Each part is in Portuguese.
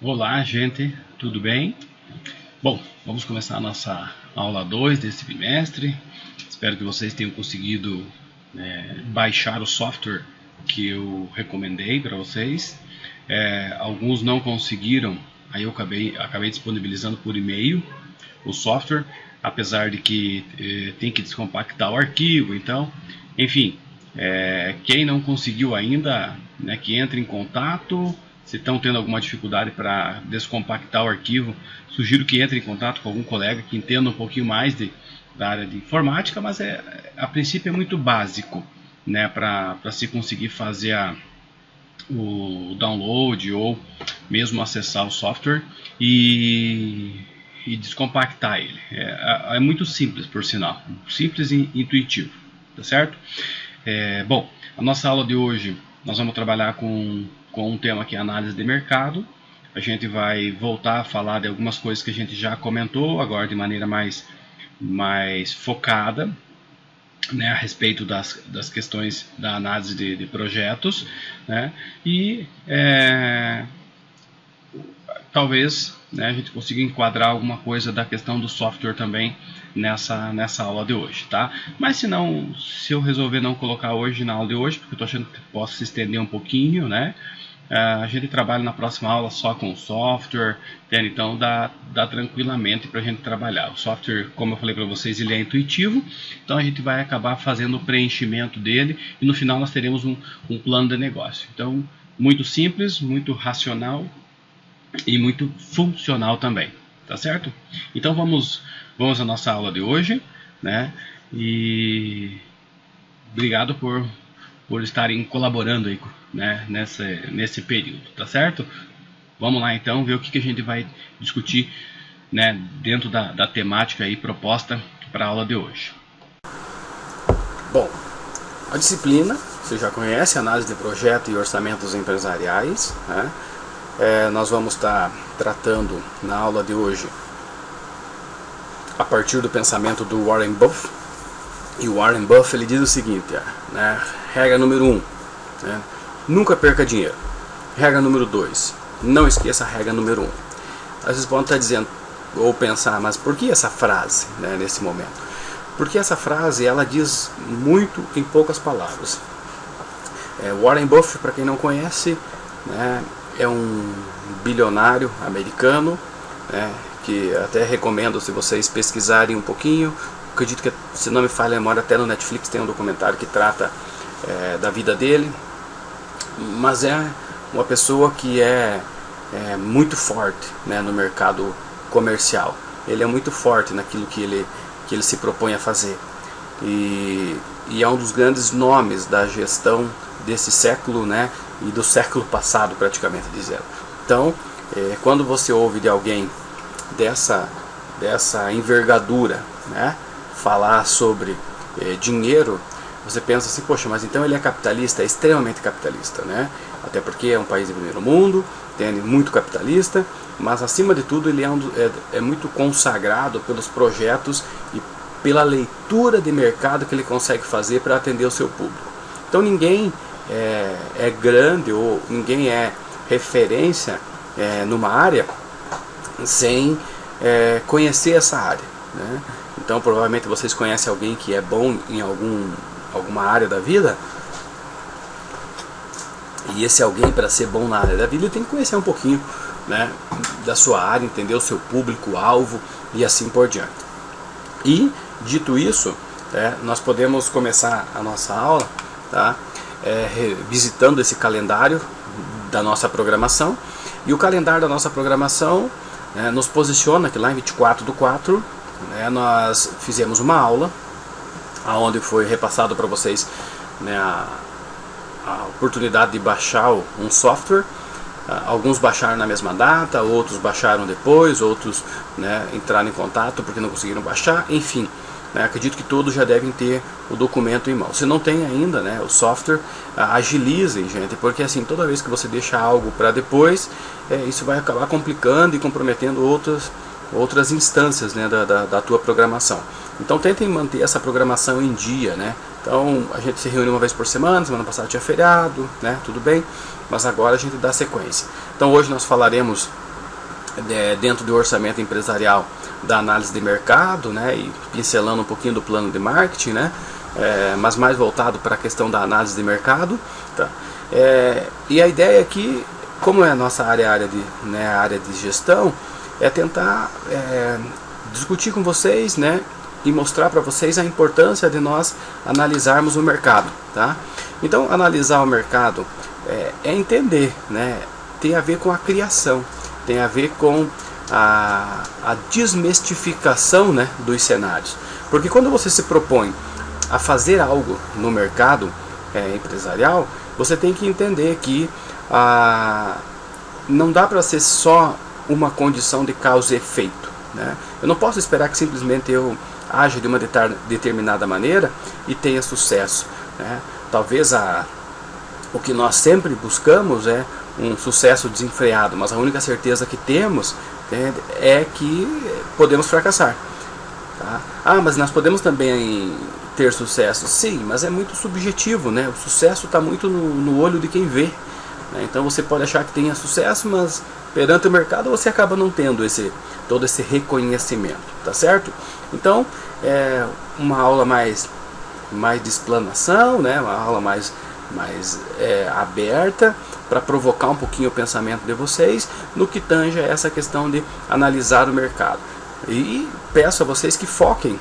Olá, gente, tudo bem? Bom, vamos começar a nossa aula 2 desse bimestre. Espero que vocês tenham conseguido baixar o software que eu recomendei para vocês. Alguns não conseguiram, aí eu acabei disponibilizando por e-mail o software, apesar de que tem que descompactar o arquivo, então, enfim, quem não conseguiu ainda, que entre em contato. Se estão tendo alguma dificuldade para descompactar o arquivo, sugiro que entre em contato com algum colega que entenda um pouquinho mais da área de informática, mas a princípio é muito básico, para se conseguir fazer o download ou mesmo acessar o software e descompactar ele. É muito simples, por sinal, simples e intuitivo, tá certo? Bom, a nossa aula de hoje nós vamos trabalhar com um tema que é análise de mercado. A gente vai voltar a falar de algumas coisas que a gente já comentou, agora de maneira mais focada, a respeito das questões da análise de projetos, e talvez a gente consiga enquadrar alguma coisa da questão do software também nessa aula de hoje, tá? Mas se eu resolver não colocar hoje na aula de hoje, porque eu estou achando que posso se estender um pouquinho, a gente trabalha na próxima aula só com o software, entende? Então dá tranquilamente para a gente trabalhar. O software, como eu falei para vocês, ele é intuitivo, então a gente vai acabar fazendo o preenchimento dele e no final nós teremos um plano de negócio. Então, muito simples, muito racional e muito funcional também, tá certo? Então vamos à nossa aula de hoje, E obrigado por estarem colaborando aí, nesse período, tá certo? Vamos lá então ver o que a gente vai discutir, dentro da temática aí proposta para a aula de hoje. Bom, a disciplina você já conhece, análise de projeto e orçamentos empresariais, nós vamos estar tratando na aula de hoje a partir do pensamento do Warren Buffett. E o Warren Buffett ele diz o seguinte, regra número 1, nunca perca dinheiro. Regra número 2, não esqueça a regra número 1. Às vezes podem estar dizendo ou pensar, mas por que essa frase nesse momento? Porque essa frase ela diz muito em poucas palavras. Warren Buffett, para quem não conhece, é um bilionário americano, que até recomendo se vocês pesquisarem um pouquinho. Acredito que, se não me falha a memória, até no Netflix tem um documentário que trata da vida dele. Mas é uma pessoa que é muito forte no mercado comercial. Ele é muito forte naquilo que ele se propõe a fazer. E é um dos grandes nomes da gestão desse século, e do século passado, praticamente dizendo. Então, quando você ouve de alguém dessa envergadura, falar sobre dinheiro, você pensa assim, poxa, mas então ele é capitalista, é extremamente capitalista, até porque é um país de primeiro mundo, muito capitalista, mas acima de tudo ele é muito consagrado pelos projetos e pela leitura de mercado que ele consegue fazer para atender o seu público. Então ninguém é grande ou ninguém é referência numa área sem conhecer essa área, Então provavelmente vocês conhecem alguém que é bom em alguma área da vida, e esse alguém, para ser bom na área da vida, ele tem que conhecer um pouquinho da sua área, entender o seu público-alvo e assim por diante. E dito isso, nós podemos começar a nossa aula visitando esse calendário da nossa programação. E o calendário da nossa programação nos posiciona que lá em 24/4 nós fizemos uma aula onde foi repassado para vocês a oportunidade de baixar um software. Alguns baixaram na mesma data, outros baixaram depois, outros entraram em contato porque não conseguiram baixar, enfim. Acredito que todos já devem ter o documento em mão. Se não tem ainda o software, agilizem, gente, porque assim, toda vez que você deixa algo para depois, isso vai acabar complicando e comprometendo outras instâncias da tua programação. Então tentem manter essa programação em dia, Então a gente se reúne uma vez por semana passada tinha feriado, tudo bem, mas agora a gente dá sequência. Então hoje nós falaremos dentro do orçamento empresarial da análise de mercado, né, e pincelando um pouquinho do plano de marketing, né, mas mais voltado para a questão da análise de mercado, tá? E a ideia aqui, como é a nossa área de gestão, é tentar discutir com vocês, né, e mostrar para vocês a importância de nós analisarmos o mercado, tá? Então, analisar o mercado é entender, né, tem a ver com a criação, tem a ver com a desmistificação, né, dos cenários. Porque quando você se propõe a fazer algo no mercado empresarial, você tem que entender que não dá para ser só uma condição de causa e efeito, né? Eu não posso esperar que simplesmente eu aja de uma determinada maneira e tenha sucesso, né? Talvez o que nós sempre buscamos é um sucesso desenfreado, mas a única certeza que temos é que podemos fracassar, tá? Mas nós podemos também ter sucesso, sim, mas é muito subjetivo, né? O sucesso está muito no olho de quem vê, né? Então você pode achar que tenha sucesso, mas perante o mercado você acaba não tendo todo esse reconhecimento, tá certo? Então é uma aula mais de explanação, né? Uma aula mais aberta, para provocar um pouquinho o pensamento de vocês no que tange a essa questão de analisar o mercado. E peço a vocês que foquem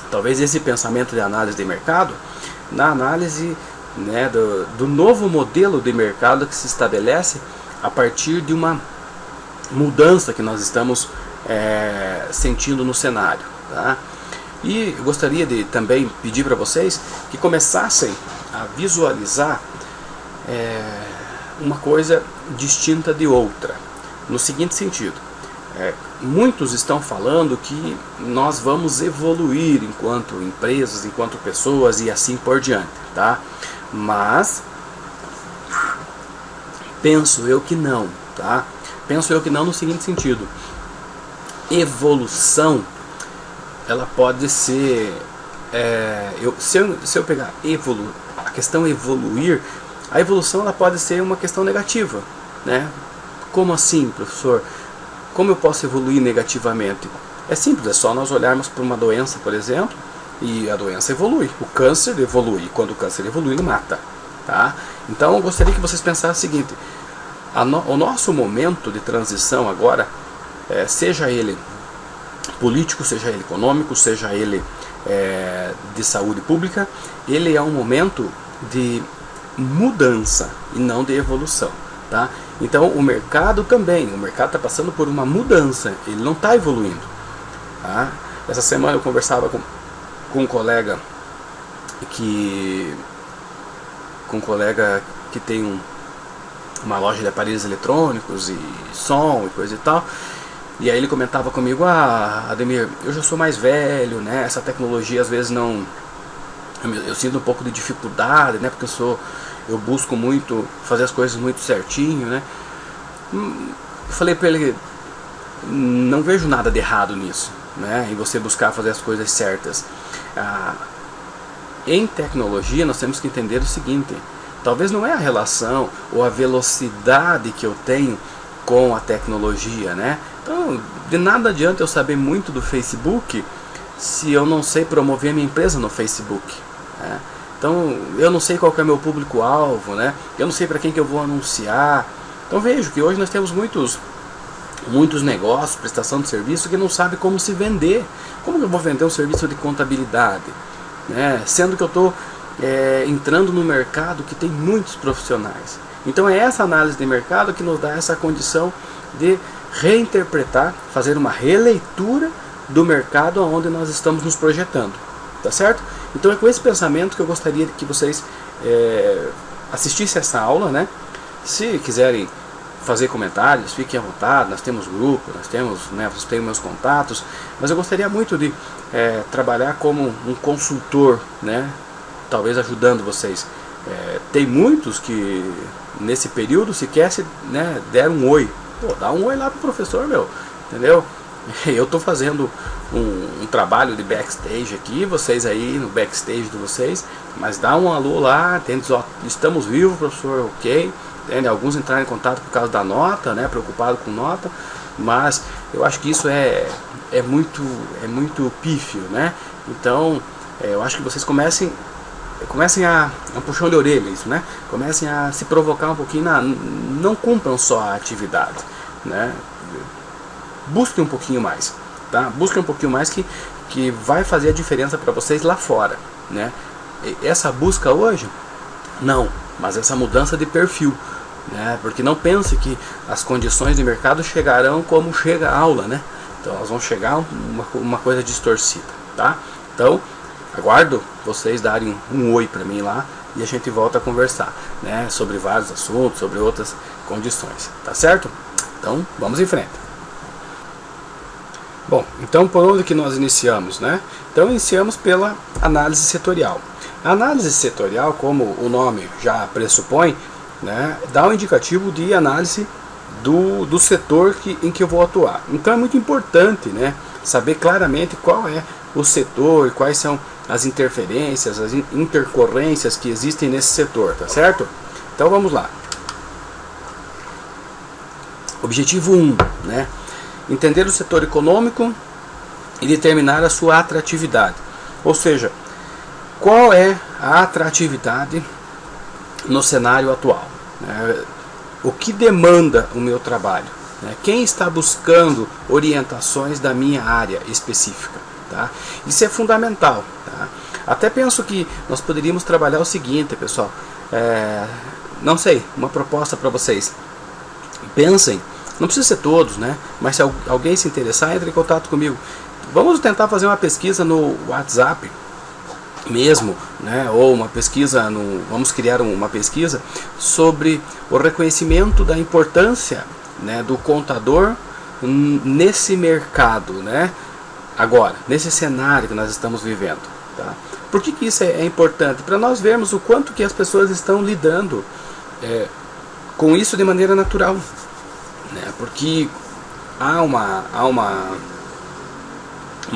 talvez esse pensamento de análise de mercado na análise, né, do novo modelo de mercado que se estabelece a partir de uma mudança que nós estamos sentindo no cenário, tá? E eu gostaria de também pedir para vocês que começassem a visualizar uma coisa distinta de outra, no seguinte sentido: muitos estão falando que nós vamos evoluir enquanto empresas, enquanto pessoas e assim por diante, tá? Mas penso eu que não, tá? Penso eu que não no seguinte sentido: evolução, ela pode ser, se eu pegar a questão evoluir, a evolução ela pode ser uma questão negativa, né? Como assim, professor? Como eu posso evoluir negativamente? É simples, é só nós olharmos para uma doença, por exemplo, e a doença evolui. O câncer evolui, e quando o câncer evolui, ele mata, tá? Então eu gostaria que vocês pensassem o seguinte: o nosso momento de transição agora, seja ele político, seja ele econômico, seja ele de saúde pública, ele é um momento de mudança e não de evolução, tá? Então o mercado também, o mercado está passando por uma mudança, ele não está evoluindo, tá? Essa semana eu conversava com um colega que tem uma loja de aparelhos eletrônicos e som e coisa e tal. E aí ele comentava comigo: Ademir, eu já sou mais velho, né? Essa tecnologia às vezes não... Eu sinto um pouco de dificuldade, né? Porque eu busco muito fazer as coisas muito certinho, né? Eu falei para ele: não vejo nada de errado nisso, né? Em você buscar fazer as coisas certas. Em tecnologia nós temos que entender o seguinte: talvez não é a relação ou a velocidade que eu tenho com a tecnologia, né? Então, de nada adianta eu saber muito do Facebook se eu não sei promover a minha empresa no Facebook, né? Então, eu não sei qual que é o meu público-alvo, né? Eu não sei para quem que eu vou anunciar. Então, vejo que hoje nós temos muitos negócios, prestação de serviço, que não sabe como se vender. Como que eu vou vender um serviço de contabilidade, né? Sendo que eu estou entrando no mercado que tem muitos profissionais. Então é essa análise de mercado que nos dá essa condição de reinterpretar, fazer uma releitura do mercado onde nós estamos nos projetando, tá certo? Então é com esse pensamento que eu gostaria que vocês assistissem essa aula, né? Se quiserem fazer comentários, fiquem à vontade, nós temos grupo, nós temos, né, vocês têm meus contatos, mas eu gostaria muito de trabalhar como um consultor, né? Talvez ajudando vocês. Tem muitos que nesse período sequer deram um oi. Pô, dá um oi lá pro professor, meu, entendeu? Eu estou fazendo um trabalho de backstage aqui, vocês aí no backstage de vocês, mas dá um alô lá, entende? Ó, estamos vivos, professor, ok? Entende? Alguns entraram em contato por causa da nota, né? Preocupado com nota, mas eu acho que isso é muito pífio, né? Então eu acho que vocês comecem a um puxão de orelha isso, né? Comecem a se provocar um pouquinho, não cumpram só a atividade, né? Busquem um pouquinho mais, tá? Busquem um pouquinho mais que vai fazer a diferença para vocês lá fora, né? E essa busca hoje, não, mas essa mudança de perfil, né? Porque não pense que as condições de mercado chegarão como chega a aula, né? Então elas vão chegar uma coisa distorcida, tá? Então aguardo vocês darem um oi para mim lá e a gente volta a conversar, né? Sobre vários assuntos, sobre outras condições, tá certo? Então vamos em frente. Bom, então por onde que nós iniciamos, né? Então iniciamos pela análise setorial. A análise setorial, como o nome já pressupõe, né, dá um indicativo de análise do setor em que eu vou atuar. Então é muito importante, né, saber claramente qual é o setor, quais são as interferências, as intercorrências que existem nesse setor, tá certo? Então vamos lá. Objetivo 1, né? Entender o setor econômico e determinar a sua atratividade. Ou seja, qual é a atratividade no cenário atual? Né? O que demanda o meu trabalho? Né? Quem está buscando orientações da minha área específica? Tá? Isso é fundamental. Tá? Até penso que nós poderíamos trabalhar o seguinte, pessoal. Não sei, uma proposta para vocês. Pensem, não precisa ser todos, né? Mas se alguém se interessar, entre em contato comigo. Vamos tentar fazer uma pesquisa no WhatsApp mesmo, né? Ou uma pesquisa vamos criar uma pesquisa sobre o reconhecimento da importância, né, do contador nesse mercado, né? Agora, nesse cenário que nós estamos vivendo, tá? Por que isso é importante? Para nós vermos o quanto que as pessoas estão lidando com isso de maneira natural, né? Porque há uma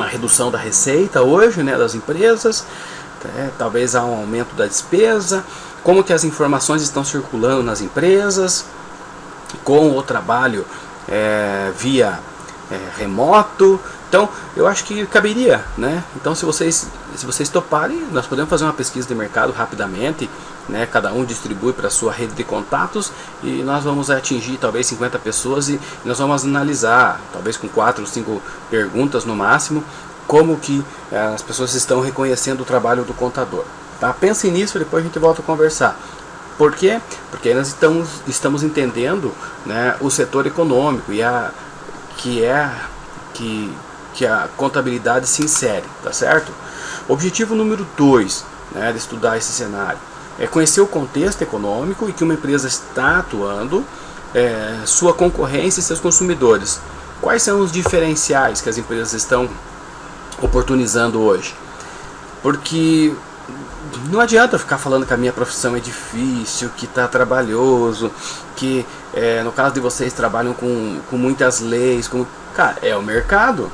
redução da receita hoje, né, das empresas, talvez há um aumento da despesa, como que as informações estão circulando nas empresas, com o trabalho via remoto. Então eu acho que caberia, né? Então se vocês toparem, nós podemos fazer uma pesquisa de mercado rapidamente, né? Cada um distribui para a sua rede de contatos e nós vamos atingir talvez 50 pessoas e nós vamos analisar, talvez com 4 ou 5 perguntas no máximo, como que as pessoas estão reconhecendo o trabalho do contador. Tá? Pensem nisso e depois a gente volta a conversar. Por quê? Porque nós estamos entendendo, né, o setor econômico e que a contabilidade se insere, tá certo? Objetivo número 2, né, de estudar esse cenário é conhecer o contexto econômico e que uma empresa está atuando, sua concorrência e seus consumidores. Quais são os diferenciais que as empresas estão oportunizando hoje? Porque não adianta ficar falando que a minha profissão é difícil, que está trabalhoso, que no caso de vocês trabalham com muitas leis, cara, é o mercado.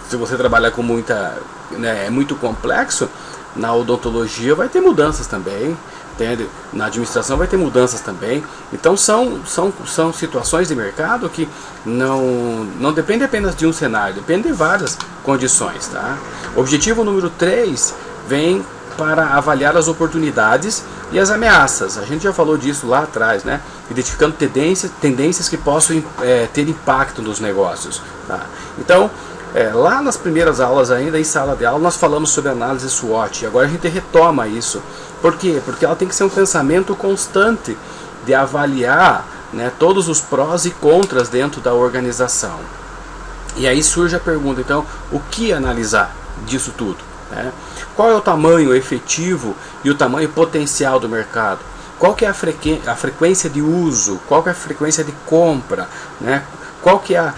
Se você trabalhar com é muito complexo, na odontologia vai ter mudanças também, entende? Na administração vai ter mudanças também. Então são situações de mercado que não depende apenas de um cenário, depende de várias condições, tá? Objetivo número 3 vem para avaliar as oportunidades e as ameaças. A gente já falou disso lá atrás, né? Identificando tendências que possam ter impacto nos negócios, tá? Então, lá nas primeiras aulas ainda, em sala de aula, nós falamos sobre análise SWOT. Agora a gente retoma isso. Por quê? Porque ela tem que ser um pensamento constante de avaliar, né, todos os prós e contras dentro da organização. E aí surge a pergunta, então, o que analisar disso tudo? Né? Qual é o tamanho efetivo e o tamanho potencial do mercado? Qual que é a frequência de uso? Qual que é a frequência de compra? Né? Qual que é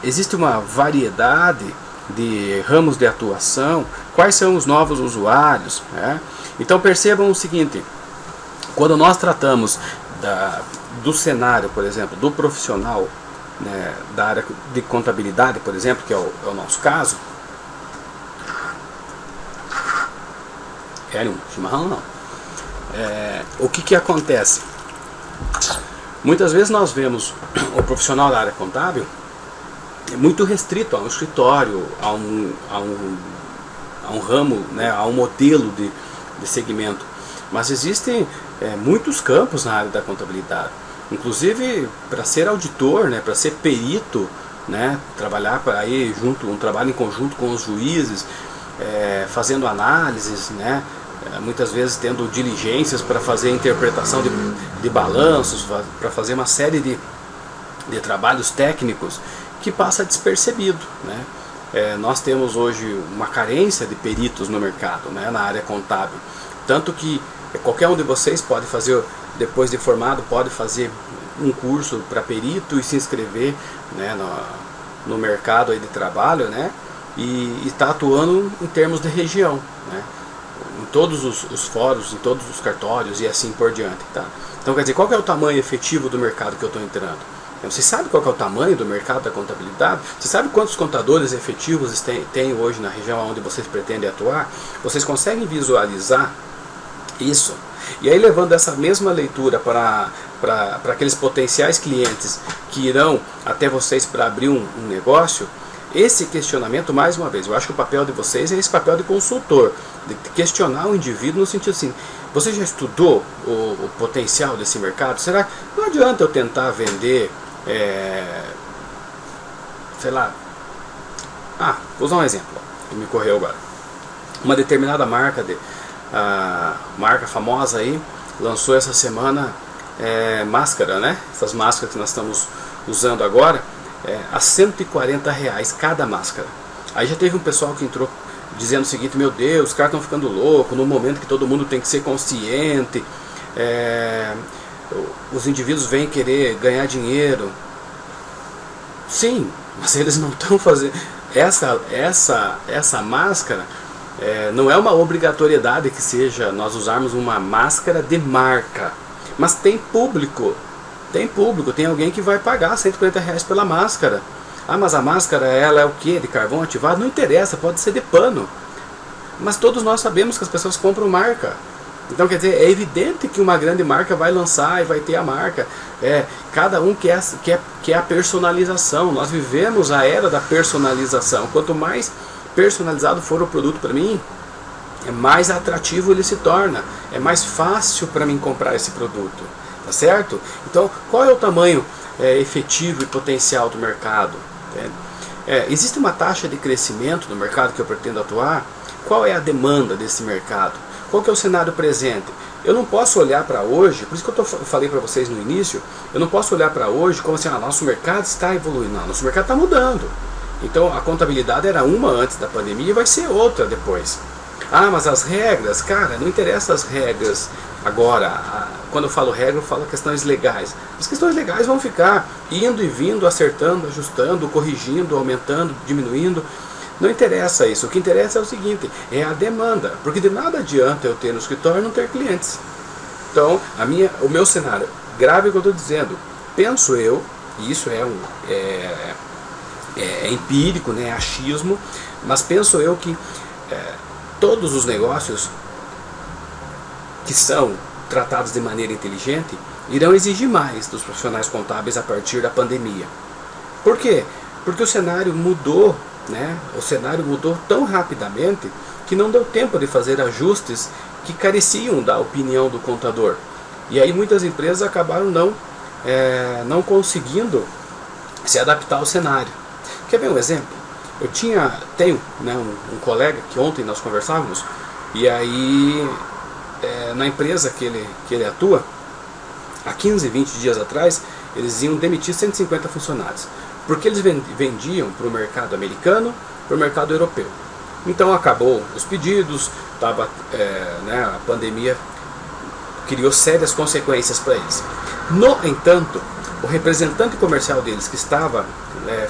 existe uma variedade de ramos de atuação? Quais são os novos usuários? Né? Então percebam o seguinte, quando nós tratamos do cenário, por exemplo, do profissional, né, da área de contabilidade, por exemplo, que é o nosso caso, querem um chimarrão? Não. O que acontece? Muitas vezes nós vemos o profissional da área contábil muito restrito a um escritório, a um ramo, né, a um modelo de segmento. Mas existem muitos campos na área da contabilidade. Inclusive, para ser auditor, né, para ser perito, né, trabalhar aí junto, um trabalho em conjunto com os juízes, fazendo análises, né, muitas vezes tendo diligências para fazer interpretação de balanços, para fazer uma série de trabalhos técnicos que passa despercebido, né? Nós temos hoje uma carência de peritos no mercado, né, na área contábil, tanto que qualquer um de vocês pode fazer, depois de formado, pode fazer um curso para perito e se inscrever, né, no mercado aí de trabalho, né, e está atuando em termos de região, né, em todos os fóruns, em todos os cartórios e assim por diante, tá? Então, quer dizer, qual que é o tamanho efetivo do mercado que eu estou entrando? Você sabe qual que é o tamanho do mercado da contabilidade? Você sabe quantos contadores efetivos tem hoje na região onde vocês pretendem atuar? Vocês conseguem visualizar isso? E aí, levando essa mesma leitura para aqueles potenciais clientes que irão até vocês para abrir um negócio, esse questionamento, mais uma vez, eu acho que o papel de vocês é esse papel de consultor, de questionar o indivíduo no sentido assim: você já estudou o potencial desse mercado? Será que não adianta eu tentar vender, sei lá, vou usar um exemplo que me correu agora. Uma determinada marca, marca famosa aí, lançou essa semana máscara, né? Essas máscaras que nós estamos usando agora, a R$140 cada máscara. Aí já teve um pessoal que entrou dizendo o seguinte: meu Deus, os caras estão ficando loucos, no momento que todo mundo tem que ser consciente, os indivíduos vêm querer ganhar dinheiro. Sim, mas eles não estão fazendo. Essa máscara não é uma obrigatoriedade que seja nós usarmos uma máscara de marca, mas tem público. Tem alguém que vai pagar R$140 pela máscara. Mas a máscara, ela é o que? De carvão ativado? Não interessa, pode ser de pano. Mas todos nós sabemos que as pessoas compram marca. Então, quer dizer, é evidente que uma grande marca vai lançar e vai ter a marca. Cada um quer a personalização. Nós vivemos a era da personalização. Quanto mais personalizado for o produto para mim, mais atrativo ele se torna. É mais fácil para mim comprar esse produto. Tá certo? Então, qual é o tamanho efetivo e potencial do mercado? Existe uma taxa de crescimento no mercado que eu pretendo atuar? Qual é a demanda desse mercado? Qual que é o cenário presente? Eu não posso olhar para hoje, por isso que eu falei para vocês no início, eu não posso olhar para hoje como assim: nosso mercado está evoluindo. Não, nosso mercado está mudando. Então, a contabilidade era uma antes da pandemia e vai ser outra depois. Mas as regras, cara, não interessa as regras agora. Quando eu falo regra, eu falo questões legais. As questões legais vão ficar indo e vindo, acertando, ajustando, corrigindo, aumentando, diminuindo. Não interessa isso. O que interessa é o seguinte: é a demanda. Porque de nada adianta eu ter no escritório e não ter clientes. Então, o meu cenário, grave o que eu estou dizendo, penso eu, e isso é empírico, né, é achismo, mas penso eu que todos os negócios que são tratados de maneira inteligente irão exigir mais dos profissionais contábeis a partir da pandemia. Por quê? Porque o cenário mudou, né? O cenário mudou tão rapidamente que não deu tempo de fazer ajustes que careciam da opinião do contador. E aí muitas empresas acabaram não conseguindo se adaptar ao cenário. Quer ver um exemplo? Tenho, né, um colega que ontem nós conversávamos, e aí na empresa que ele atua, há 15, 20 dias atrás, eles iam demitir 150 funcionários, porque eles vendiam para o mercado americano, para o mercado europeu. Então acabou os pedidos, a pandemia criou sérias consequências para eles. No entanto, o representante comercial deles, que estava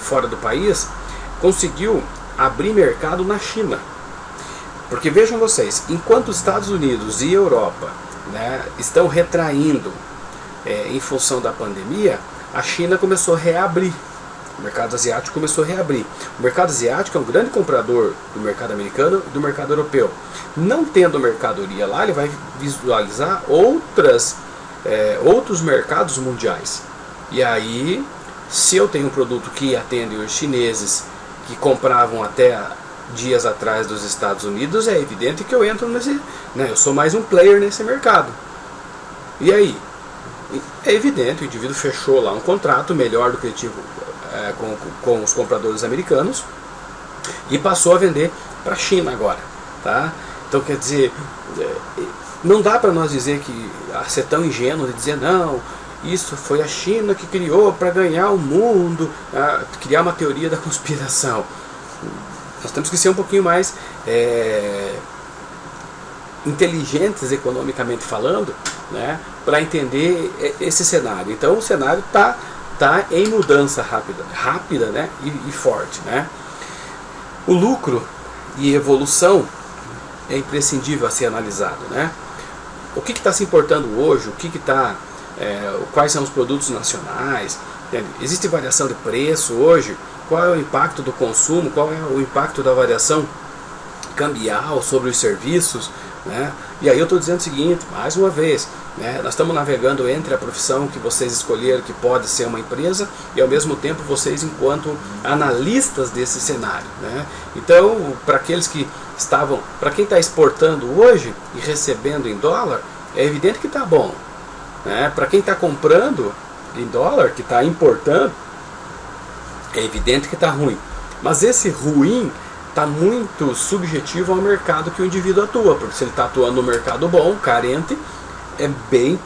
fora do país, conseguiu abrir mercado na China. Porque vejam vocês, enquanto os Estados Unidos e Europa, né, estão retraindo em função da pandemia, a China começou a reabrir. O mercado asiático começou a reabrir. O mercado asiático é um grande comprador do mercado americano e do mercado europeu. Não tendo mercadoria lá, ele vai visualizar outras outros mercados mundiais. E aí, se eu tenho um produto que atende os chineses que compravam até dias atrás dos Estados Unidos, é evidente que eu entro nesse, eu sou mais um player nesse mercado. E aí? É evidente, o indivíduo fechou lá um contrato melhor do que ele tinha com os compradores americanos e passou a vender para a China agora, tá? Então, quer dizer, não dá para nós dizer que ser tão ingênuo de dizer não, isso foi a China que criou para ganhar o mundo, criar uma teoria da conspiração. Nós temos que ser um pouquinho mais inteligentes economicamente falando, né, para entender esse cenário. Então o cenário tá em mudança rápida, né, e forte, né. O lucro e evolução é imprescindível a ser analisado, né. O que está se importando hoje, quais são os produtos nacionais, existe variação de preço hoje, qual é o impacto do consumo, qual é o impacto da variação cambial sobre os serviços, né? E aí eu estou dizendo o seguinte, mais uma vez, né, nós estamos navegando entre a profissão que vocês escolheram, que pode ser uma empresa, e ao mesmo tempo vocês enquanto analistas desse cenário, né? Então, para aqueles que para quem está exportando hoje e recebendo em dólar, é evidente que está bom, né? Para quem está comprando em dólar, que está importando, é evidente que está ruim. Mas esse ruim está muito subjetivo ao mercado que o indivíduo atua, porque se ele está atuando no mercado bom, carente, é bem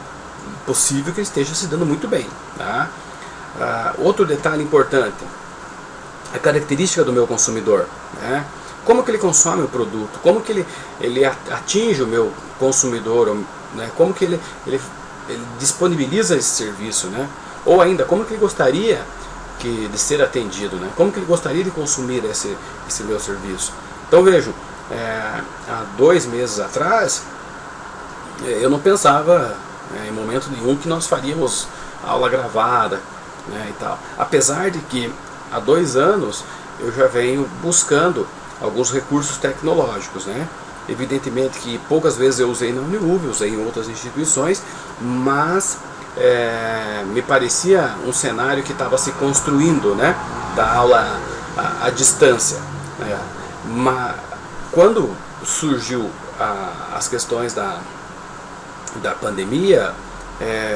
possível que ele esteja se dando muito bem, tá? Outro detalhe importante, a característica do meu consumidor, né? Como que ele consome o produto, como que ele atinge o meu consumidor, né? Como que ele disponibiliza esse serviço, né? Ou ainda, como que ele gostaria de ser atendido, né? Como que ele gostaria de consumir esse meu serviço. Então vejo, há 2 meses atrás, eu não pensava em momento nenhum que nós faríamos aula gravada, né, e tal. Apesar de que há 2 anos eu já venho buscando alguns recursos tecnológicos, né? Evidentemente que poucas vezes eu usei na Uniuv, usei em outras instituições, mas me parecia um cenário que estava se construindo, né, da aula à distância, né? Mas quando surgiu as questões da pandemia,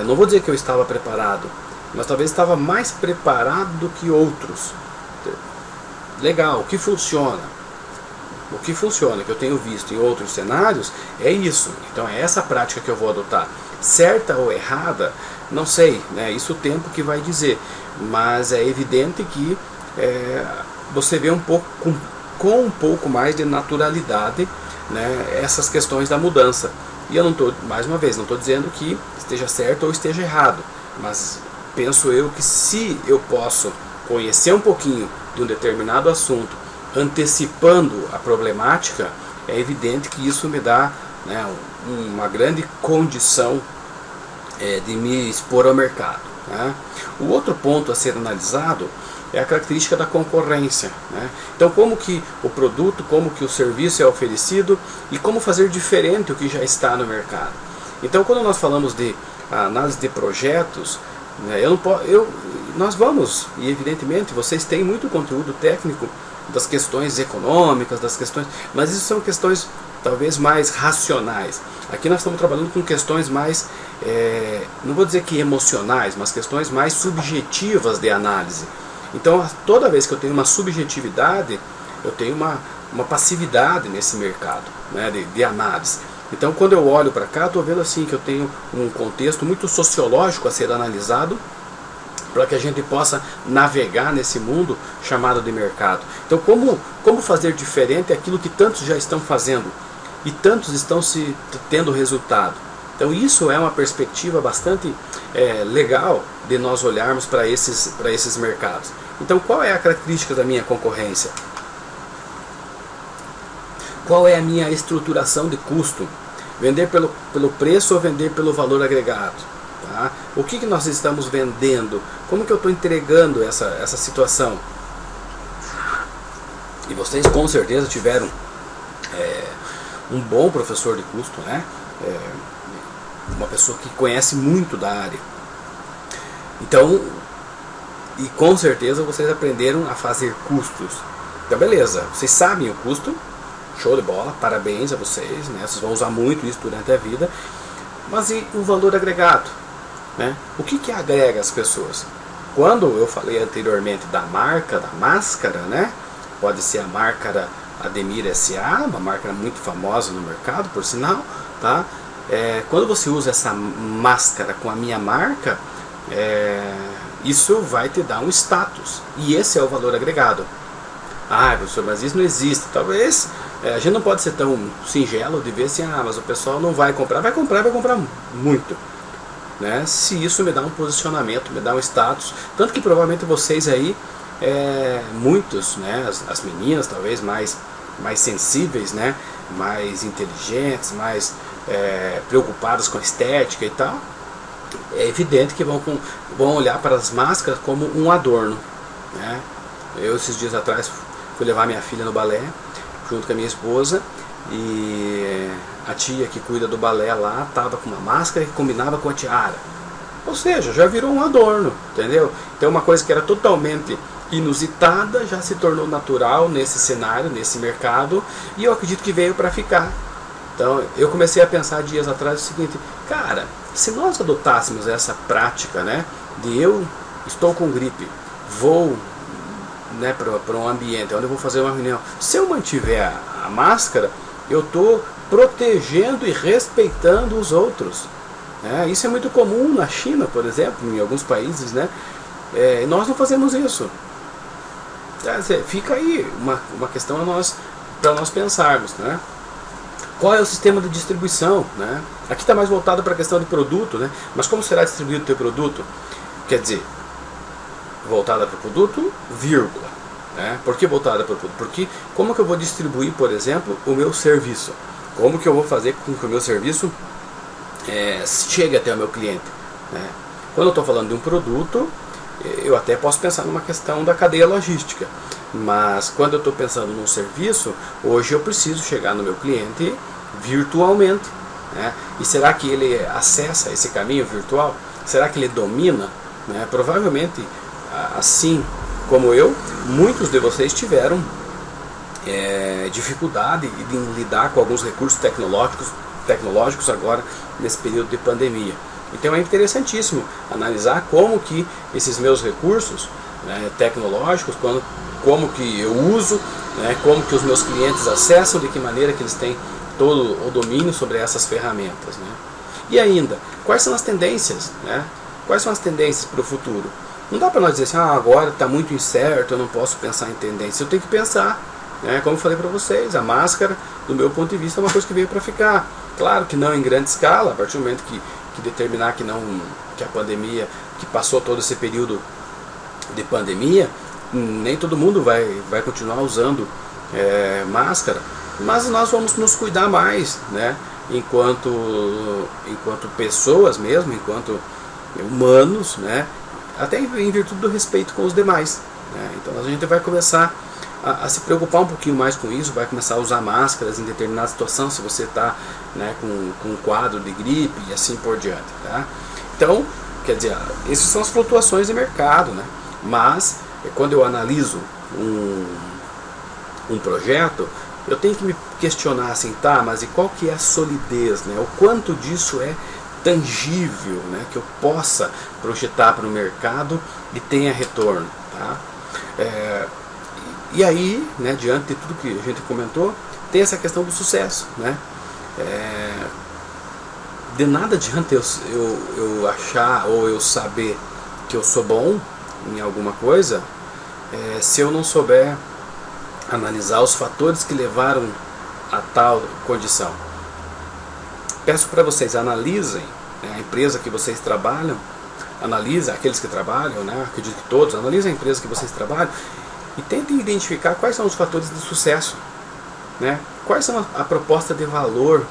não vou dizer que eu estava preparado, mas talvez estava mais preparado do que outros. Legal, o que funciona, que eu tenho visto em outros cenários, é isso. Então é essa prática que eu vou adotar. Certa ou errada, não sei, né? Isso o tempo que vai dizer. Mas é evidente que você vê com um pouco mais de naturalidade, né, essas questões da mudança. E eu não estou, mais uma vez, não estou dizendo que esteja certo ou esteja errado, mas penso eu que se eu posso conhecer um pouquinho de um determinado assunto, antecipando a problemática, é evidente que isso me dá, né, uma grande condição de me expor ao mercado, né? O outro ponto a ser analisado é a característica da concorrência, né? Então, como que o produto, como que o serviço é oferecido e como fazer diferente o que já está no mercado. Então, quando nós falamos de análise de projetos, né, nós vamos, e evidentemente vocês têm muito conteúdo técnico das questões econômicas, mas isso são questões talvez mais racionais. Aqui nós estamos trabalhando com questões mais, não vou dizer que emocionais, mas questões mais subjetivas de análise. Então, toda vez que eu tenho uma subjetividade, eu tenho uma passividade nesse mercado, né, de análise. Então, quando eu olho para cá, estou vendo assim que eu tenho um contexto muito sociológico a ser analisado, para que a gente possa navegar nesse mundo chamado de mercado. Então, como fazer diferente aquilo que tantos já estão fazendo e tantos estão tendo resultado. Então, isso é uma perspectiva bastante legal de nós olharmos para esses mercados. Então, qual é a característica da minha concorrência? Qual é a minha estruturação de custo? Vender pelo preço ou vender pelo valor agregado? Tá? O que nós estamos vendendo? Como que eu estou entregando essa situação? E vocês com certeza tiveram um bom professor de custo, né? uma pessoa que conhece muito da área. Então, e com certeza vocês aprenderam a fazer custos. Então beleza, vocês sabem o custo, show de bola, parabéns a vocês, né? Vocês vão usar muito isso durante a vida. Mas e o valor agregado? Né? O que agrega as pessoas? Quando eu falei anteriormente da marca, da máscara, né? Pode ser a marca Ademir S.A., uma marca muito famosa no mercado, por sinal, tá? Quando você usa essa máscara com a minha marca, isso vai te dar um status, e esse é o valor agregado. Ah, professor, mas isso não existe. Talvez a gente não pode ser tão singelo de ver assim, mas o pessoal não vai comprar. Vai comprar muito, né? Se isso me dá um posicionamento, me dá um status. Tanto que provavelmente vocês aí, muitos, né, as meninas talvez mais sensíveis, né, mais inteligentes, mais preocupadas com a estética e tal, é evidente que vão olhar para as máscaras como um adorno, né? Eu esses dias atrás fui levar minha filha no balé junto com a minha esposa, e a tia que cuida do balé lá estava com uma máscara que combinava com a tiara, ou seja, já virou um adorno, entendeu? Então uma coisa que era totalmente inusitada já se tornou natural nesse cenário, nesse mercado, e eu acredito que veio para ficar. Então eu comecei a pensar dias atrás o seguinte: cara, se nós adotássemos essa prática, né, de eu estou com gripe, vou, né, para um ambiente onde eu vou fazer uma reunião, se eu mantiver a máscara, eu estou protegendo e respeitando os outros. Isso é muito comum na China, por exemplo, em alguns países, né? Nós não fazemos isso. Fica aí uma questão para nós pensarmos, né? Qual é o sistema de distribuição, né? Aqui está mais voltado para a questão de produto, né? Mas como será distribuído o teu produto? Quer dizer, voltada para o produto, vírgula, né? Por que voltada para o produto? Porque como que eu vou distribuir, por exemplo, o meu serviço? Como que eu vou fazer com que o meu serviço chegue até o meu cliente, né? Quando eu estou falando de um produto, eu até posso pensar numa questão da cadeia logística, mas quando eu estou pensando num serviço, hoje eu preciso chegar no meu cliente virtualmente, né? E será que ele acessa esse caminho virtual? Será que ele domina, né? Provavelmente, assim como eu, muitos de vocês tiveram dificuldade em lidar com alguns recursos tecnológicos agora nesse período de pandemia. Então é interessantíssimo analisar como que esses meus recursos, né, tecnológicos, como que eu uso, né, como que os meus clientes acessam, de que maneira que eles têm todo o domínio sobre essas ferramentas, né? E ainda, quais são as tendências, né? Quais são as tendências para o futuro? Não dá para nós dizer assim, agora está muito incerto, eu não posso pensar em tendência. Eu tenho que pensar, né? Como eu falei para vocês, a máscara, do meu ponto de vista, é uma coisa que veio para ficar. Claro que não em grande escala, a partir do momento que determinar que a pandemia, que passou todo esse período de pandemia, nem todo mundo vai continuar usando máscara, mas nós vamos nos cuidar mais, né? Enquanto pessoas mesmo, enquanto humanos, né? Até em virtude do respeito com os demais, né? Então a gente vai começar a se preocupar um pouquinho mais com isso, vai começar a usar máscaras em determinada situação, se você está, né, com um quadro de gripe e assim por diante, tá? Então, quer dizer, essas são as flutuações de mercado, né? Mas quando eu analiso um projeto, eu tenho que me questionar assim, tá, mas e qual que é a solidez, né? O quanto disso é tangível, né? Que eu possa projetar para o mercado e tenha retorno, tá? E aí, né, diante de tudo que a gente comentou, tem essa questão do sucesso, né? De nada adianta eu achar ou eu saber que eu sou bom em alguma coisa, se eu não souber analisar os fatores que levaram a tal condição. Peço para vocês, analisem, né, a empresa que vocês trabalham, analisem aqueles que trabalham, né, acredito que todos, analisem a empresa que vocês trabalham e tentem identificar quais são os fatores de sucesso, né? Quais são a proposta de valor,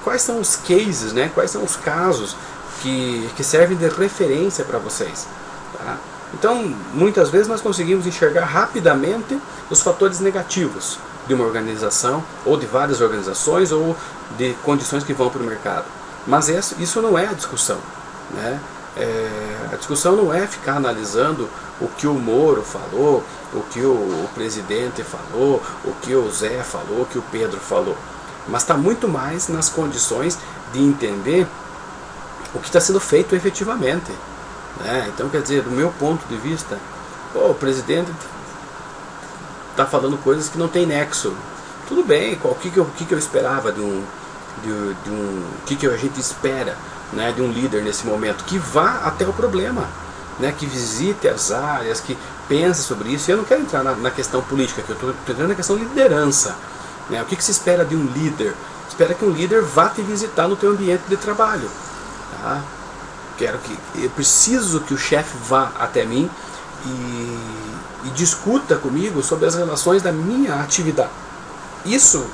quais são os cases, né? Quais são os casos que servem de referência para vocês, tá? Então, muitas vezes nós conseguimos enxergar rapidamente os fatores negativos de uma organização, ou de várias organizações, ou de condições que vão para o mercado. Mas isso não é a discussão, né? A discussão não é ficar analisando o que o Moro falou, o que o presidente falou, o que o Zé falou, o que o Pedro falou. Mas está muito mais nas condições de entender o que está sendo feito efetivamente, né? Então, quer dizer, do meu ponto de vista, o presidente está falando coisas que não tem nexo. Tudo bem, o que eu esperava o que a gente espera, né, de um líder nesse momento? Que vá até o problema, né, que visite as áreas, que pense sobre isso. E eu não quero entrar na questão política, que eu estou entrando na questão de liderança, né? O que se espera de um líder? Espera que um líder vá te visitar no teu ambiente de trabalho, tá? Eu preciso que o chefe vá até mim e discuta comigo sobre as relações da minha atividade. Isso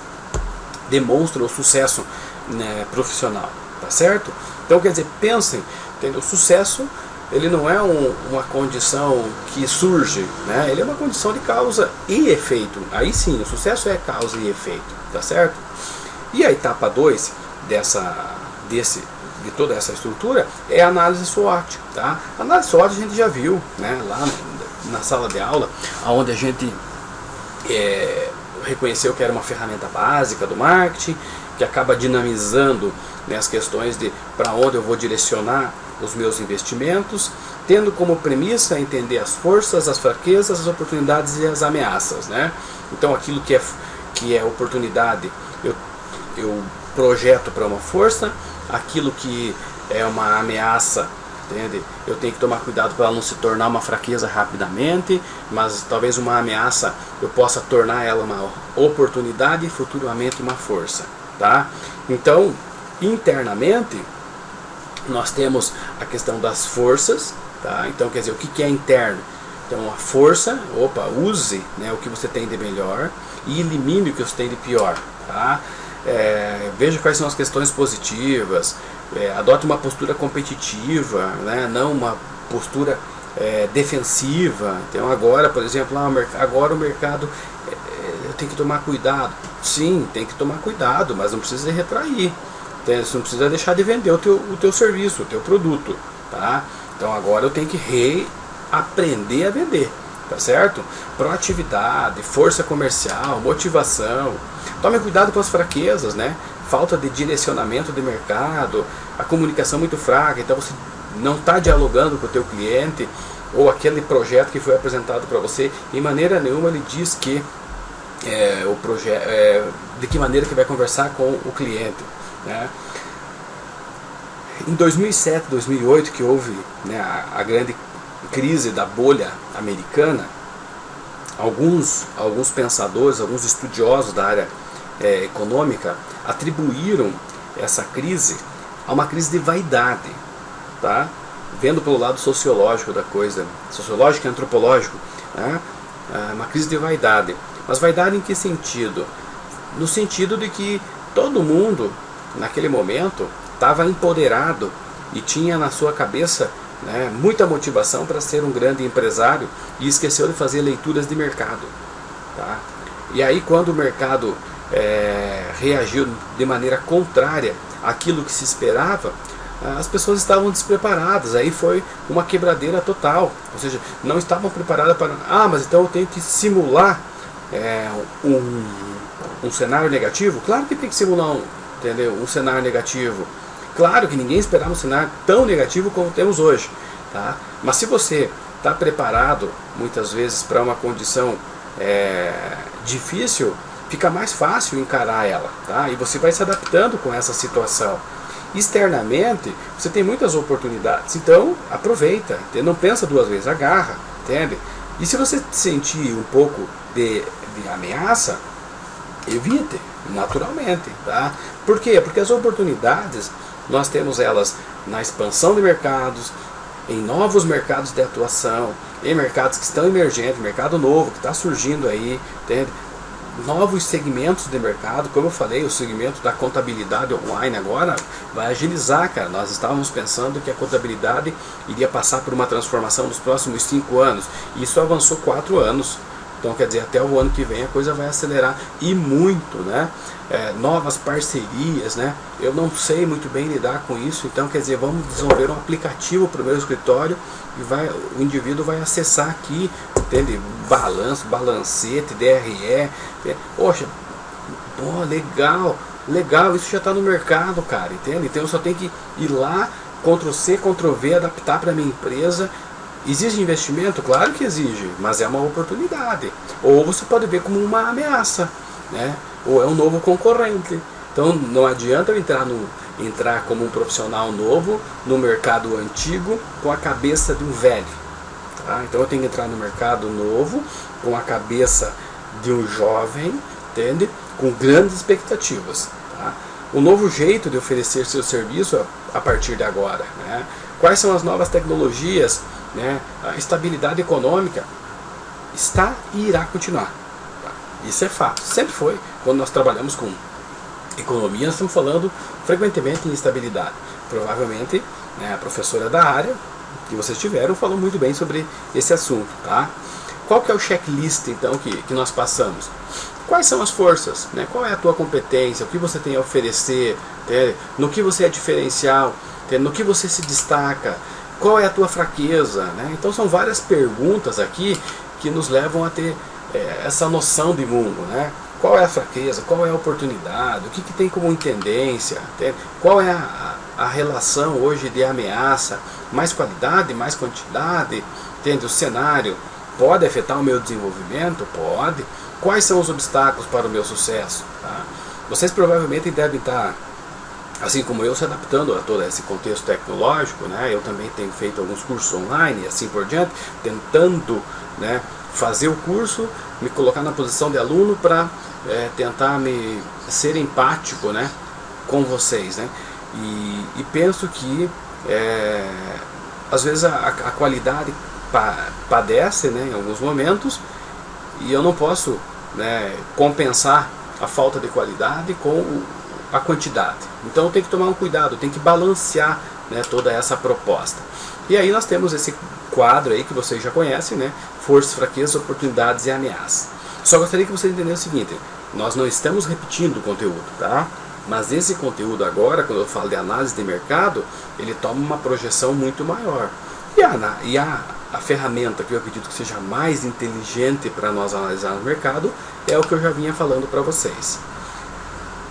demonstra o sucesso, né, profissional, tá certo? Então, quer dizer, pensem, entendeu? O sucesso, ele não é uma condição que surge, né? Ele é uma condição de causa e efeito. Aí sim, o sucesso é causa e efeito, tá certo? E a etapa 2 de toda essa estrutura é a análise SWOT, tá? A análise SWOT a gente já viu, né, lá na sala de aula, onde a gente reconheceu que era uma ferramenta básica do marketing, que acaba dinamizando, né, as questões de para onde eu vou direcionar os meus investimentos, tendo como premissa entender as forças, as fraquezas, as oportunidades e as ameaças, né? Então aquilo que é oportunidade eu projeto para uma força, aquilo que é uma ameaça, entende? Eu tenho que tomar cuidado para ela não se tornar uma fraqueza rapidamente, mas talvez uma ameaça eu possa tornar ela uma oportunidade e futuramente uma força, tá? Então, internamente, nós temos a questão das forças, tá? Então, quer dizer, o que é interno? Então, a força, use, né, o que você tem de melhor e elimine o que você tem de pior, tá? Veja quais são as questões positivas, adote uma postura competitiva, né, não uma postura defensiva. Então agora, por exemplo, agora o mercado, eu tenho que tomar cuidado. Sim, tem que tomar cuidado, mas não precisa retrair. Você não precisa deixar de vender o teu serviço, o teu produto, tá? Então agora eu tenho que reaprender a vender, tá certo? Proatividade, força comercial, motivação. Tome cuidado com as fraquezas, né? Falta de direcionamento de mercado, a comunicação muito fraca, então você não está dialogando com o teu cliente, ou aquele projeto que foi apresentado para você, em maneira nenhuma ele diz que de que maneira que vai conversar com o cliente, né? Em 2007, 2008, que houve, né, a grande crise da bolha americana, alguns pensadores, alguns estudiosos da área econômica atribuíram essa crise a uma crise de vaidade, tá? Vendo pelo lado sociológico da coisa, sociológico e antropológico, né? Uma crise de vaidade. Mas vaidade em que sentido? No sentido de que todo mundo, naquele momento, estava empoderado e tinha na sua cabeça, né, muita motivação para ser um grande empresário e esqueceu de fazer leituras de mercado, tá? E aí quando o mercado reagiu de maneira contrária àquilo que se esperava, as pessoas estavam despreparadas, aí foi uma quebradeira total, ou seja, não estavam preparadas para, mas então eu tenho que simular um cenário negativo. Claro que tem que simular um cenário negativo, claro que ninguém esperava um cenário tão negativo como temos hoje, tá? Mas se você está preparado muitas vezes para uma condição difícil, fica mais fácil encarar ela, tá? E você vai se adaptando com essa situação. Externamente, você tem muitas oportunidades, então aproveita, não pensa duas vezes, agarra, entende? E se você sentir um pouco de ameaça, evite, naturalmente, tá? Por quê? Porque as oportunidades, nós temos elas na expansão de mercados, em novos mercados de atuação, em mercados que estão emergentes, mercado novo que está surgindo aí, entende? Novos segmentos de mercado, como eu falei, o segmento da contabilidade online agora vai agilizar, cara. Nós estávamos pensando que a contabilidade iria passar por uma transformação nos próximos 5 anos, e isso avançou 4 anos, Então quer dizer, até o ano que vem a coisa vai acelerar e muito, né? Novas parcerias, né? Eu não sei muito bem lidar com isso, então quer dizer, vamos desenvolver um aplicativo para o meu escritório e o indivíduo vai acessar aqui, entende? Balanço, balancete, DRE, poxa, pô, legal, isso já está no mercado, cara, entende? Então eu só tenho que ir lá, Ctrl+C, Ctrl+V, adaptar para a minha empresa. Exige investimento? Claro que exige, mas é uma oportunidade. Ou você pode ver como uma ameaça, né? Ou é um novo concorrente. Então não adianta eu entrar como um profissional novo no mercado antigo com a cabeça de um velho. Tá? Então eu tenho que entrar no mercado novo com a cabeça de um jovem, entende? Com grandes expectativas. Tá? O novo jeito de oferecer seu serviço a partir de agora, né? Quais são as novas tecnologias, né? A estabilidade econômica está e irá continuar. Tá? Isso é fato, sempre foi. Quando nós trabalhamos com economia, nós estamos falando frequentemente em estabilidade. Provavelmente, né, a professora da área que vocês tiveram falou muito bem sobre esse assunto. Tá? Qual que é o checklist então que nós passamos? Quais são as forças? Né? Qual é a tua competência? O que você tem a oferecer? Né? No que você é diferencial? Né? No que você se destaca? Qual é a tua fraqueza? Né? Então são várias perguntas aqui que nos levam a ter essa noção de mundo. Né? Qual é a fraqueza? Qual é a oportunidade? O que tem como tendência? Qual é a relação hoje de ameaça? Mais qualidade, mais quantidade? Entende? O cenário pode afetar o meu desenvolvimento? Pode. Quais são os obstáculos para o meu sucesso? Tá? Vocês provavelmente devem estar, assim como eu, se adaptando a todo esse contexto tecnológico, né? Eu também tenho feito alguns cursos online e assim por diante, tentando, né, fazer o curso, me colocar na posição de aluno para tentar ser empático, né, com vocês. Né? E penso que às vezes a qualidade padece, né, em alguns momentos, e eu não posso, né, compensar a falta de qualidade com a quantidade. Então eu tenho que tomar um cuidado, eu tenho que balancear, né, toda essa proposta. E aí nós temos esse quadro aí que vocês já conhecem, né? Forças, fraquezas, oportunidades e ameaças. Só gostaria que vocês entendessem o seguinte: nós não estamos repetindo o conteúdo, tá? Mas esse conteúdo agora, quando eu falo de análise de mercado, ele toma uma projeção muito maior. E a ferramenta que eu acredito que seja mais inteligente para nós analisar o mercado é o que eu já vinha falando para vocês.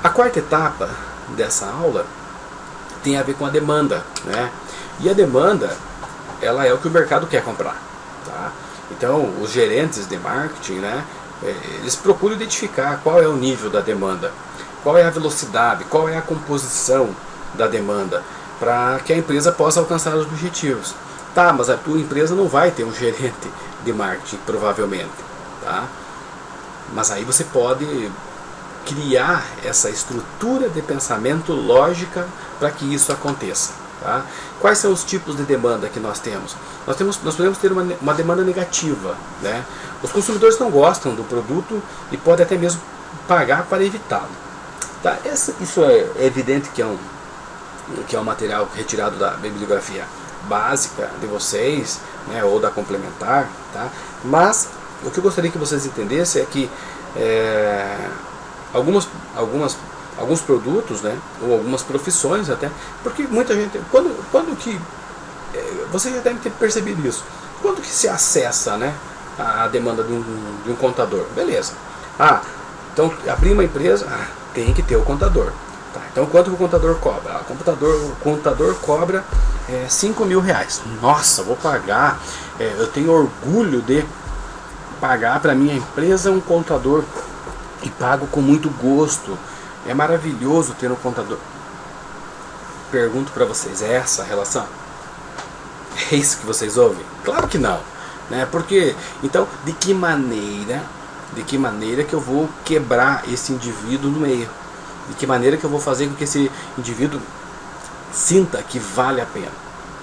A quarta etapa dessa aula tem a ver com a demanda, né? E a demanda, ela é o que o mercado quer comprar, tá? Então os gerentes de marketing, né, eles procuram identificar qual é o nível da demanda, qual é a velocidade, qual é a composição da demanda, para que a empresa possa alcançar os objetivos. Tá, mas a tua empresa não vai ter um gerente de marketing, provavelmente, tá? Mas aí você pode criar essa estrutura de pensamento lógica para que isso aconteça. Tá? Quais são os tipos de demanda que nós temos? Nós podemos ter uma demanda negativa, né? Os consumidores não gostam do produto e podem até mesmo pagar para evitá-lo. Tá? Isso é evidente que é um material retirado da bibliografia básica de vocês, né, ou da complementar, tá? Mas o que eu gostaria que vocês entendessem é que alguns produtos, né, ou algumas profissões até, porque muita gente, quando que você já deve ter percebido isso, quando que se acessa, né, a demanda de um contador, beleza, então abrir uma empresa, tem que ter o contador, tá? Então quanto que o contador cobra? O contador cobra R$5.000, nossa, vou pagar, eu tenho orgulho de pagar para minha empresa um contador e pago com muito gosto. É maravilhoso ter um contador. Pergunto para vocês, é essa a relação? É isso que vocês ouvem? Claro que não, né? Porque, então, de que maneira que eu vou quebrar esse indivíduo no meio? De que maneira que eu vou fazer com que esse indivíduo sinta que vale a pena?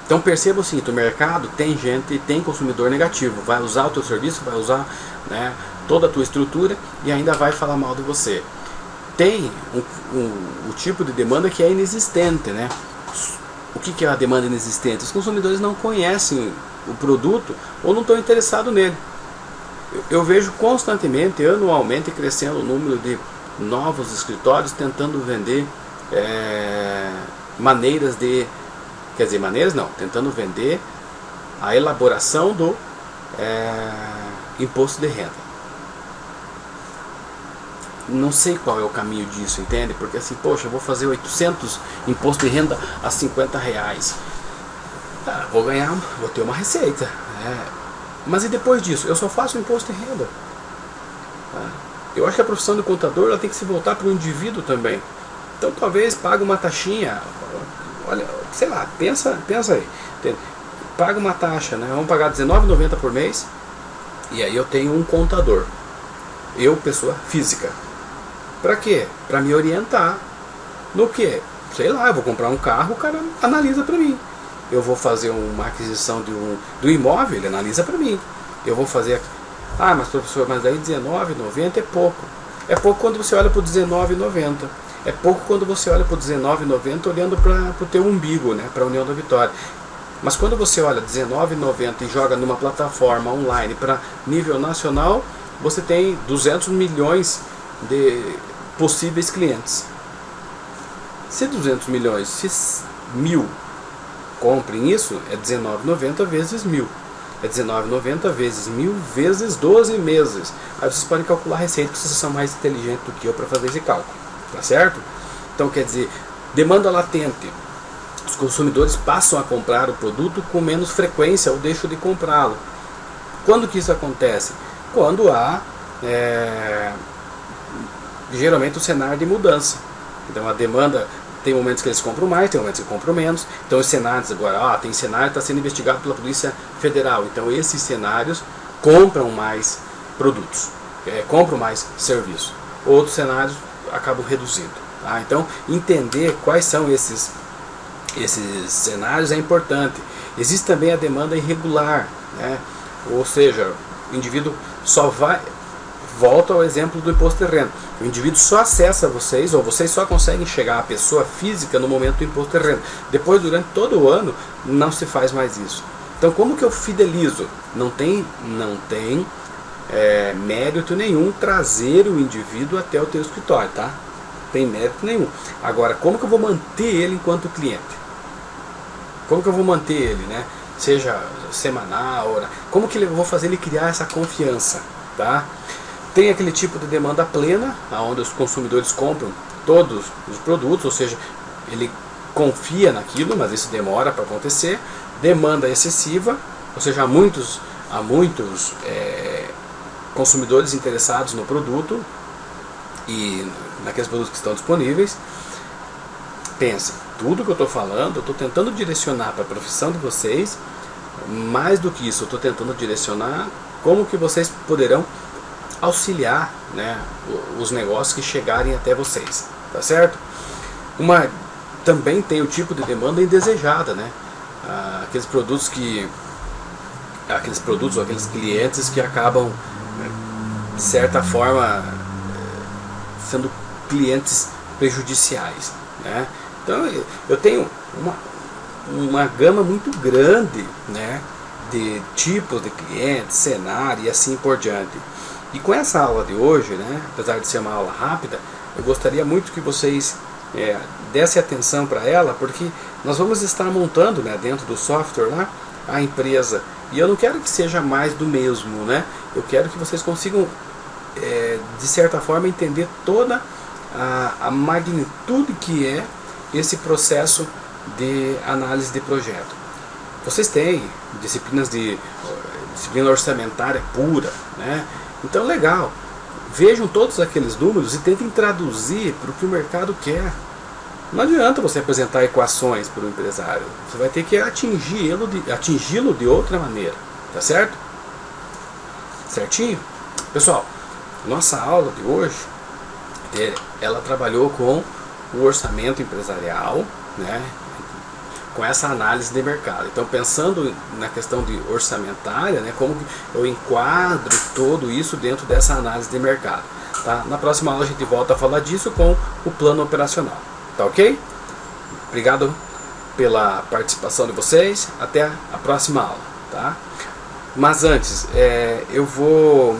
Então perceba o seguinte: o mercado tem consumidor negativo, vai usar o teu serviço, vai usar, né, toda a tua estrutura e ainda vai falar mal de você. Tem o tipo de demanda que é inexistente, né? O que é a demanda inexistente? Os consumidores não conhecem o produto ou não estão interessados nele. eu vejo constantemente, anualmente, crescendo o número de novos escritórios tentando vender maneiras de... Quer dizer, maneiras não, tentando vender a elaboração do imposto de renda. Não sei qual é o caminho disso, entende? Porque assim, poxa, eu vou fazer 800 imposto de renda a R$50. Vou ter uma receita. Mas e depois disso? Eu só faço imposto de renda. Eu acho que a profissão do contador ela tem que se voltar para o indivíduo também. Então talvez pague uma taxinha. Olha, sei lá, pensa aí. Entende? Paga uma taxa, né? Vamos pagar R$19,90 por mês. E aí eu tenho um contador. Eu, pessoa física. Para quê? Para me orientar no que? Sei lá, eu vou comprar um carro, o cara analisa para mim. Eu vou fazer uma aquisição do imóvel, ele analisa para mim. Eu vou fazer... mas professor, mas aí R$19,90 é pouco. É pouco quando você olha para o R$19,90. É pouco quando você olha para o R$19,90 olhando para o teu umbigo, né? Para a União da Vitória. Mas quando você olha R$19,90 e joga numa plataforma online para nível nacional, você tem 200 milhões de possíveis clientes. Se 200 milhões, se 1.000 comprem isso, é R$19,90 vezes 1.000. É R$19,90 vezes 1.000 vezes 12 meses. Aí vocês podem calcular a receita, porque vocês são mais inteligentes do que eu para fazer esse cálculo. Tá certo? Então quer dizer, demanda latente. Os consumidores passam a comprar o produto com menos frequência ou deixam de comprá-lo. Quando que isso acontece? Quando há geralmente o cenário de mudança. Então a demanda, tem momentos que eles compram mais, tem momentos que compram menos. Então os cenários agora, tem cenário que está sendo investigado pela Polícia Federal. Então esses cenários compram mais produtos, compram mais serviços. Outros cenários acabam reduzindo. Tá? Então entender quais são esses cenários é importante. Existe também a demanda irregular, né? Ou seja, o indivíduo só vai... Volta ao exemplo do imposto de renda. O indivíduo só acessa vocês, ou vocês só conseguem chegar à pessoa física no momento do imposto de renda. Depois, durante todo o ano, não se faz mais isso. Então, como que eu fidelizo? Não tem mérito nenhum trazer o indivíduo até o teu escritório, tá? Não tem mérito nenhum. Agora, como que eu vou manter ele enquanto cliente? Como que eu vou manter ele, né? Seja semanal, como que eu vou fazer ele criar essa confiança, tá? Tem aquele tipo de demanda plena, onde os consumidores compram todos os produtos, ou seja, ele confia naquilo, mas isso demora para acontecer. Demanda excessiva, ou seja, há muitos consumidores interessados no produto e naqueles produtos que estão disponíveis. Pense, tudo que eu estou falando, eu estou tentando direcionar para a profissão de vocês. Mais do que isso, eu estou tentando direcionar como que vocês poderão auxiliar, né, os negócios que chegarem até vocês, tá certo? Também tem o tipo de demanda indesejada, né? Aqueles produtos ou aqueles clientes que acabam, de certa forma, sendo clientes prejudiciais, né? Então eu tenho uma gama muito grande, né, de tipos de clientes, cenário e assim por diante. E com essa aula de hoje, né, apesar de ser uma aula rápida, eu gostaria muito que vocês dessem atenção para ela, porque nós vamos estar montando, né, dentro do software lá, a empresa. E eu não quero que seja mais do mesmo, né? Eu quero que vocês consigam, de certa forma, entender toda a magnitude que é esse processo de análise de projeto. Vocês têm disciplina orçamentária pura, né? Então legal, vejam todos aqueles números e tentem traduzir para o que o mercado quer. Não adianta você apresentar equações para o empresário, você vai ter que atingi-lo de outra maneira, tá certo? Certinho? Pessoal, nossa aula de hoje, ela trabalhou com o orçamento empresarial, né? Com essa análise de mercado. Então, pensando na questão de orçamentária, né, como eu enquadro todo isso dentro dessa análise de mercado. Tá? Na próxima aula a gente volta a falar disso com o plano operacional. Tá ok? Obrigado pela participação de vocês. Até a próxima aula. Tá? Mas antes, eu vou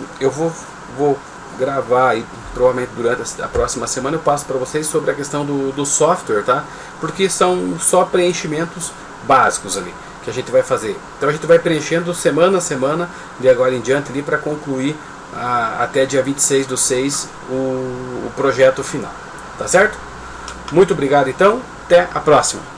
gravar, e provavelmente durante a próxima semana eu passo para vocês sobre a questão do software, tá? Porque são só preenchimentos básicos ali que a gente vai fazer. Então a gente vai preenchendo semana a semana de agora em diante ali para concluir até dia 26/6 o projeto final. Tá certo? Muito obrigado então, até a próxima.